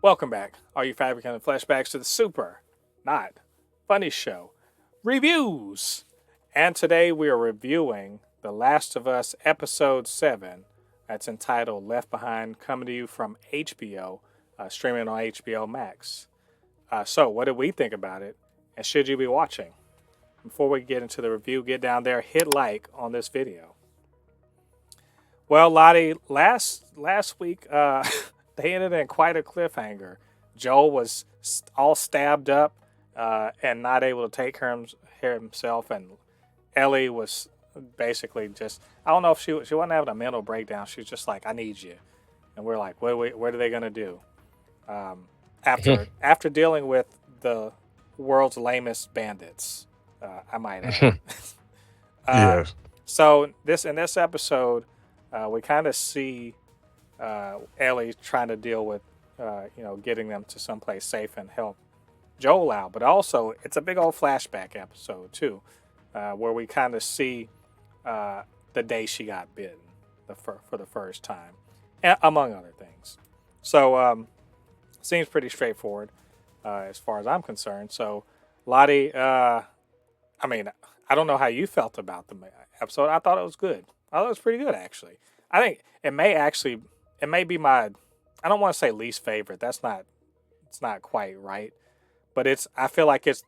Welcome back, all you Fabricans and Fleshbags, to the super, not funny show reviews. And today we are reviewing The Last of Us Episode 7. That's entitled Left Behind, coming to you from HBO, streaming on HBO Max. So, what did we think about it? And should you be watching? Before we get into the review, get down there, hit like on this video. Well, Lottie, last week, they ended in quite a cliffhanger. Joel was all stabbed up and not able to take care of himself, and Ellie was basically just, I don't know if she wasn't having a mental breakdown. She was just like, I need you. And we're like, what are they going to do? After dealing with the world's lamest bandits, I might add. Yes. So in this episode, we kind of see Ellie trying to deal with, getting them to someplace safe and help Joel out. But also, it's a big old flashback episode too, where we kind of see the day she got bitten for the first time, among other things. So seems pretty straightforward as far as I'm concerned. So Lottie, I don't know how you felt about the episode. I thought it was good. I thought it was pretty good, actually. I think it may be my, I don't want to say least favorite. It's not quite right, but I feel like it's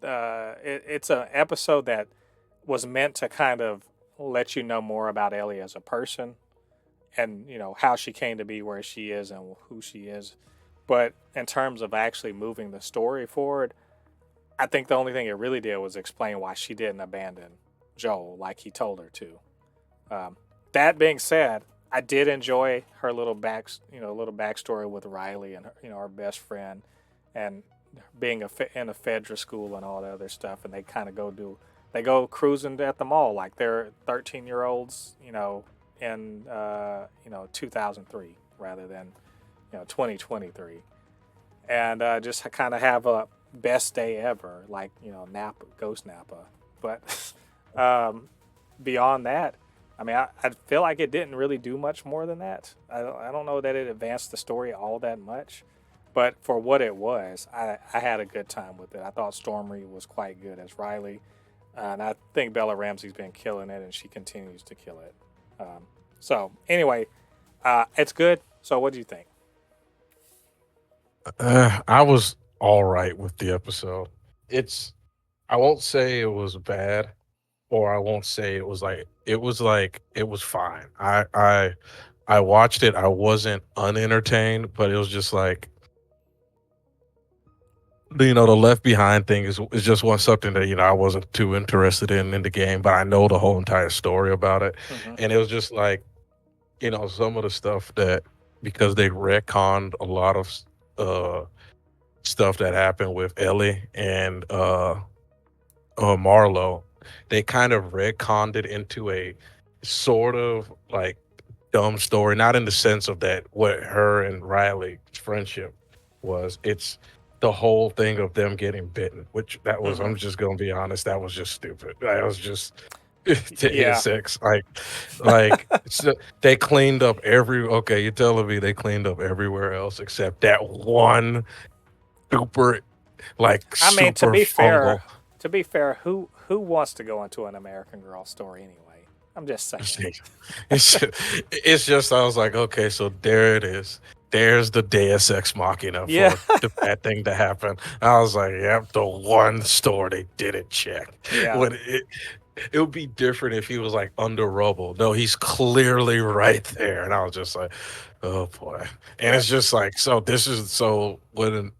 an episode that was meant to kind of let you know more about Ellie as a person, and how she came to be where she is and who she is. But in terms of actually moving the story forward, I think the only thing it really did was explain why she didn't abandon Joel like he told her to. That being said, I did enjoy her little backstory with Riley and her best friend, and being in a Fedra school and all the other stuff. And they kind of go cruising at the mall like they're 13-year-olds, in 2003 rather than 2023, and just kind of have a best day ever, like Napa, Ghost Napa. But beyond that, I feel like it didn't really do much more than that. I don't know that it advanced the story all that much, but for what it was, I had a good time with it. I thought Stormy was quite good as Riley, and I think Bella Ramsey's been killing it, and she continues to kill it. So anyway, it's good. So what do you think? I was all right with the episode. It's I won't say it was bad, or I won't say it was fine. I watched it. I wasn't unentertained, but it was just like the Left Behind thing is just one something that I wasn't too interested in the game, but I know the whole entire story about it, Mm-hmm. and it was just like some of the stuff that, because they retconned a lot of uh stuff that happened with Ellie and Marlo, they kind of retconned it into a sort of like dumb story, not in the sense of that what her and Riley's friendship was. It's the whole thing of them getting bitten, which that was, Mm-hmm. I'm just gonna be honest, that was just stupid. That was just to Yeah. insects. They cleaned up okay, you're telling me they cleaned up everywhere else except that one super To super be fungal. fair, who wants to go into an American Girl story anyway? I'm just saying. It's just I was like, okay, so there it is. There's the Deus Ex Machina Yeah. for the bad thing to happen. I was like, yep, the one store they didn't check. Yeah. When it would be different if he was like under rubble. No, he's clearly right there. And I was just like, oh boy. And Yeah. it's just like, so this is so when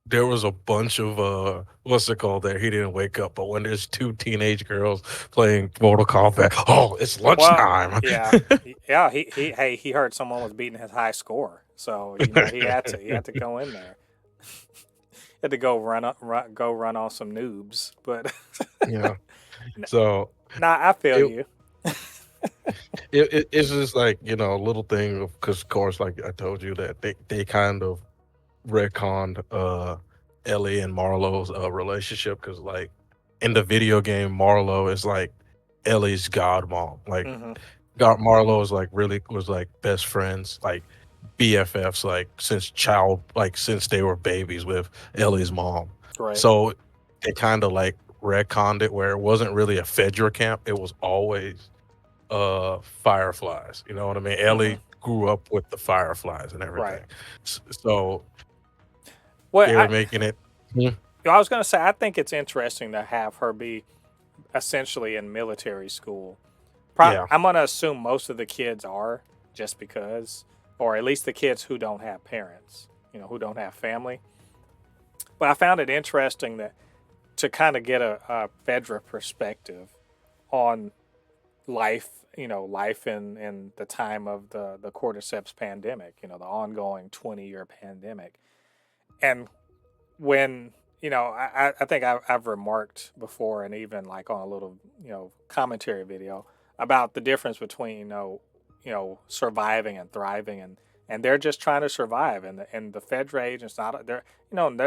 there was a bunch of what's it called there? He didn't wake up, but when there's two teenage girls playing Mortal Kombat, oh, it's Well, lunchtime. yeah. Yeah, he heard someone was beating his high score. So, he had to go in there. He had to go run on some noobs. But Yeah. So nah, I feel it you. it's just like, a little thing because of course, like I told you, that they kind of retconned Ellie and Marlo's relationship, because like in the video game, Marlo is like Ellie's godmom. Like Hmm. God Marlo is like really was like best friends. Like BFFs like since they were babies with Ellie's mom. Right. So they kind of like retconned it where it wasn't really a Fedra camp. It was always Fireflies. You know what I mean? Hmm. Ellie grew up with the Fireflies and Right. everything. So Well, they were making it. Mhm. I was going to say, I think it's interesting to have her be essentially in military school. Yeah. I'm going to assume most of the kids are, just because, or at least the kids who don't have parents, who don't have family. But I found it interesting that to kind of get a Fedra perspective on life, life in the time of the cordyceps pandemic, the ongoing 20-year pandemic. And when, I think I've remarked before, and even like on a little, commentary video about the difference between, surviving and thriving, and they're just trying to survive, and the Fedra agents, not they're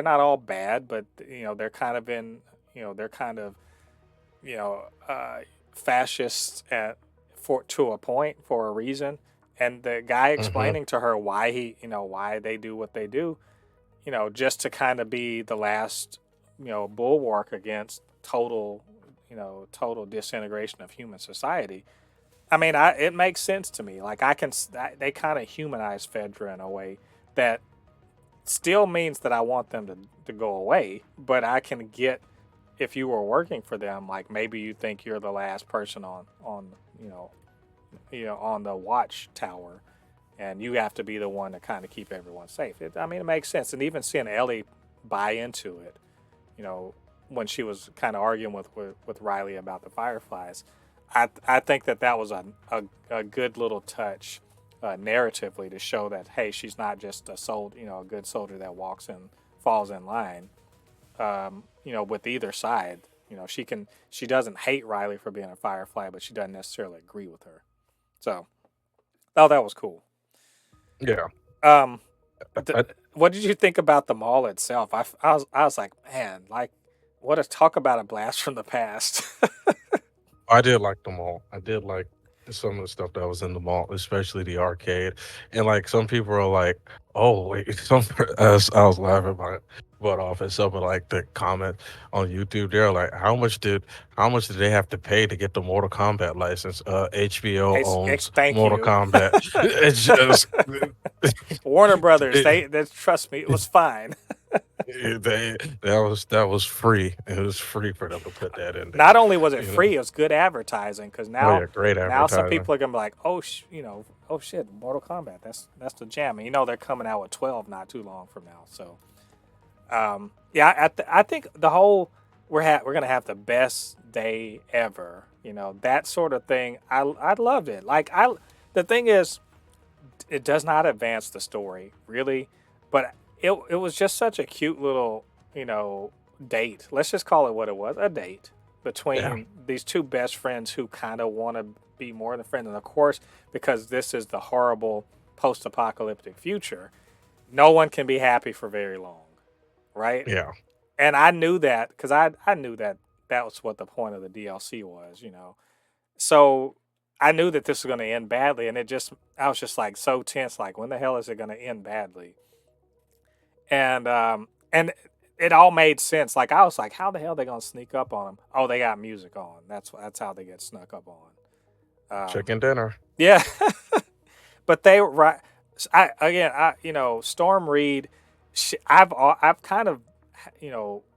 not all bad, but they're kind of they're kind of you know fascists to a point, for a reason. And the guy Hmm. explaining to her why why they do what they do, just to kind of be the last, bulwark against total disintegration of human society. I mean, it makes sense to me. Like, they kind of humanize Fedra in a way that still means that I want them to go away, but I can get, if you were working for them, like maybe you think you're the last person on on the watchtower, and you have to be the one to kind of keep everyone safe. I mean, it makes sense. And even seeing Ellie buy into it, you know, when she was kind of arguing with Riley about the Fireflies, I think that was a good little touch, narratively, to show that, hey, she's not just a good soldier that walks and falls in line, with either side. She doesn't hate Riley for being a Firefly, but she doesn't necessarily agree with her. So, oh, that was cool. Yeah. Um, I, what did you think about the mall itself? I was like, man, like, what a talk about a blast from the past. I did like the mall. I did like some of the stuff that was in the mall, especially the arcade. And like some people are like, "Oh, wait," I was laughing my butt off at some of like the comments on YouTube. They're like, how much did they have to pay to get the Mortal Kombat license? HBO owns Thank Mortal you, Kombat. It's just Warner Brothers. it, They trust me, it was fine. that was free. It was free for them to put that in there. Not only was it You know? free, it was good advertising, because Oh now yeah, great now some advertising. people are gonna be like, oh, oh shit, Mortal Kombat. That's the jam. And they're coming out with 12 not too long from now. So, yeah, I think the whole we're gonna have the best day ever. That sort of thing. I loved it. Like, the thing is, it does not advance the story really, but it was just such a cute little, date. Let's just call it what it was, a date Yeah. between these two best friends who kind of want to be more than friends. And of course, because this is the horrible post-apocalyptic future, no one can be happy for very long, right? Yeah. And I knew that, because I knew that that was what the point of the DLC was. So I knew that this was going to end badly, and I was just like so tense, like, when the hell is it going to end badly? And it all made sense. Like, I was like, how the hell are they going to sneak up on them? Oh, they got music on. That's how they get snuck up on. Chicken dinner. Yeah, but they were right. Storm Reed. I've kind of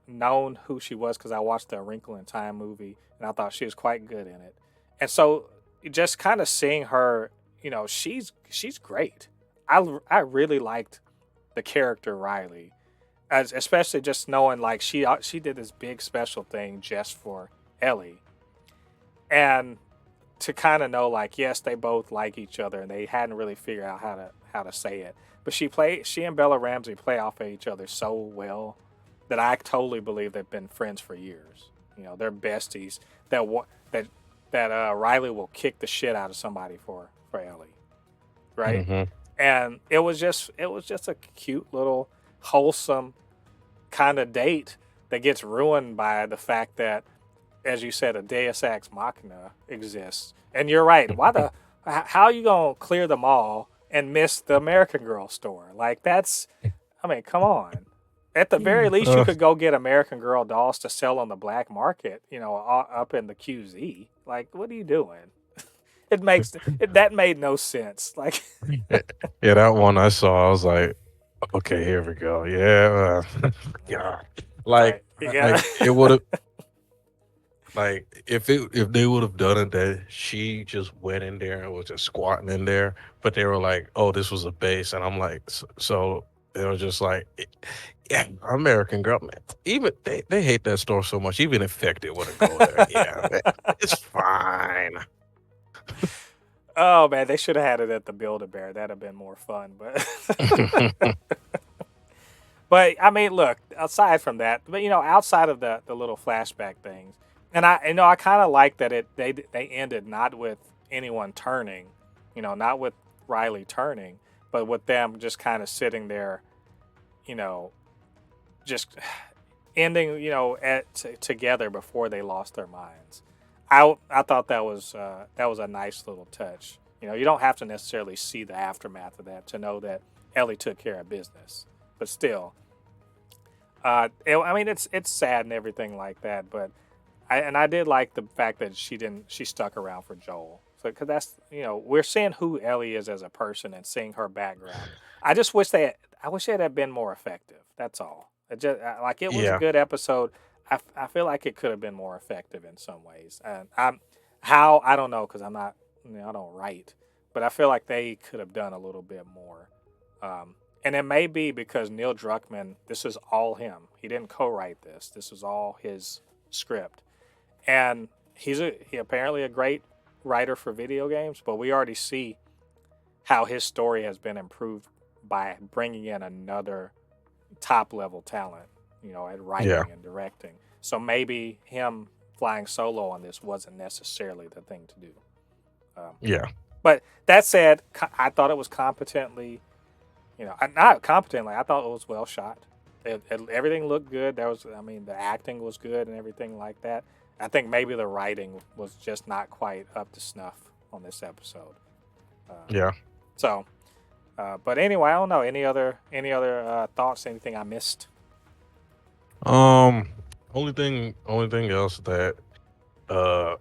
known who she was because I watched the Wrinkle in Time movie, and I thought she was quite good in it. And so, just kind of seeing her, she's great. I really liked the character Riley, especially just knowing, like, she did this big special thing just for Ellie, and to kind of know, like, yes, they both like each other, and they hadn't really figured out how to say it. But she and Bella Ramsey play off of each other so well that I totally believe they've been friends for years. They're besties. That Riley will kick the shit out of somebody for Ellie, right? Mhm. And it was just a cute little wholesome kind of date that gets ruined by the fact that, as you said, a Deus Ex Machina exists. And you're right. How are you gonna clear them all and miss the American Girl store. Like that's, I mean, come on. At the very least, you Uh, could go get American Girl dolls to sell on the black market. Up in the QZ. Like, what are you doing? That made no sense. Like, yeah, that one I saw, I was like, okay, here we go. Yeah, yeah. Like, right? Yeah. like it would have, like, if they would have done it that she just went in there and was just squatting in there, but they were like, oh, this was a base, and I'm like, so they were just like, yeah, American Girl, man. Even they hate that store so much. Even infected wouldn't go there. Yeah, it's fine. Oh man, they should have had it at the Build-A-Bear. That'd have been more fun. But I mean, look. Aside from that, but outside of the little flashback things, and I kind of like that they ended not with anyone turning, not with Riley turning, but with them just kind of sitting there, you know, just ending, together before they lost their minds. I thought that was a nice little touch. You don't have to necessarily see the aftermath of that to know that Ellie took care of business, but still, I mean, it's sad and everything like that. But I did like the fact that she stuck around for Joel. So because that's we're seeing who Ellie is as a person and seeing her background. I wish they had been more effective. That's all. Like it was a Yeah, good episode. I feel like it could have been more effective in some ways. And how I don't know because I'm not I don't write, but I feel like they could have done a little bit more. And it may be because Neil Druckmann, this is all him. He didn't co-write this. This is all his script, and he apparently a great writer for video games. But we already see how his story has been improved by bringing in another top level talent, at yeah, writing and directing. So maybe him flying solo on this wasn't necessarily the thing to do. Um, yeah, but that said, I thought it was competently, not competently. I thought it was well shot. Everything looked good. I mean, the acting was good and everything like that. I think maybe the writing was just not quite up to snuff on this episode. Uh, yeah. so, but anyway, I don't know. Any other thoughts? Anything I missed? Um, only thing else that uh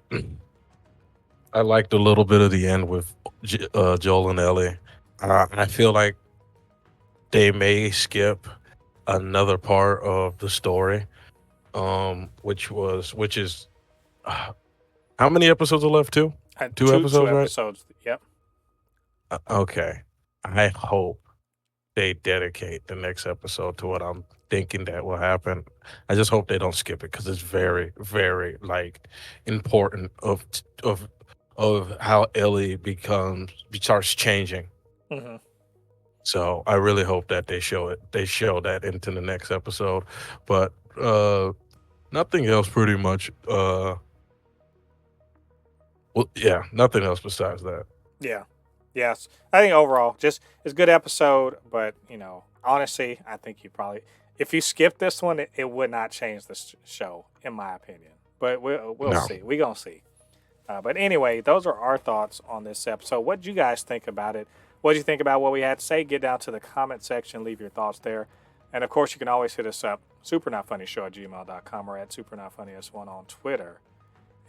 I liked a little bit of the end with Joel and Ellie. I feel like they may skip another part of the story, which is how many episodes are left? Two Two episodes, right? episodes. Yep. Okay. I hope they dedicate the next episode to what I'm thinking that will happen. I just hope they don't skip it because it's very, very like important of how Ellie starts changing. Hmm. So I really hope that they show it. They show that into the next episode. But nothing else pretty much. Well, yeah, nothing else besides that. Yeah. Yes. I think overall, just it's a good episode, but honestly, I think if you skip this one, it would not change the show, in my opinion. But we'll No. see. We gonna see. But anyway, those are our thoughts on this episode. What did you guys think about it? What did you think about what we had to say? Get down to the comment section, leave your thoughts there. And of course, you can always hit us up, supernotfunnyshow@gmail.com or at supernotfunnys1 on Twitter.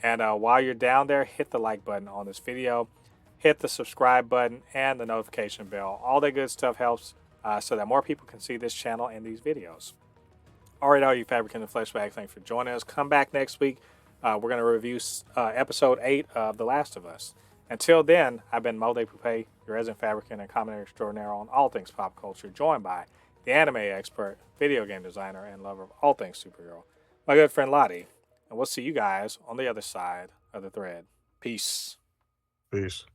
And while you're down there, hit the like button on this video, hit the subscribe button, and the notification bell. All that good stuff helps so that more people can see this channel and these videos. All right, all you Fabricans and Fleshbags, thanks for joining us. Come back next week. We're going to review episode 8 of The Last of Us. Until then, I've been Mo de Poupée, your resident fabricant and commentator extraordinaire on all things pop culture, joined by the anime expert, video game designer, and lover of all things superhero, my good friend Lottie. And we'll see you guys on the other side of the thread. Peace. Peace.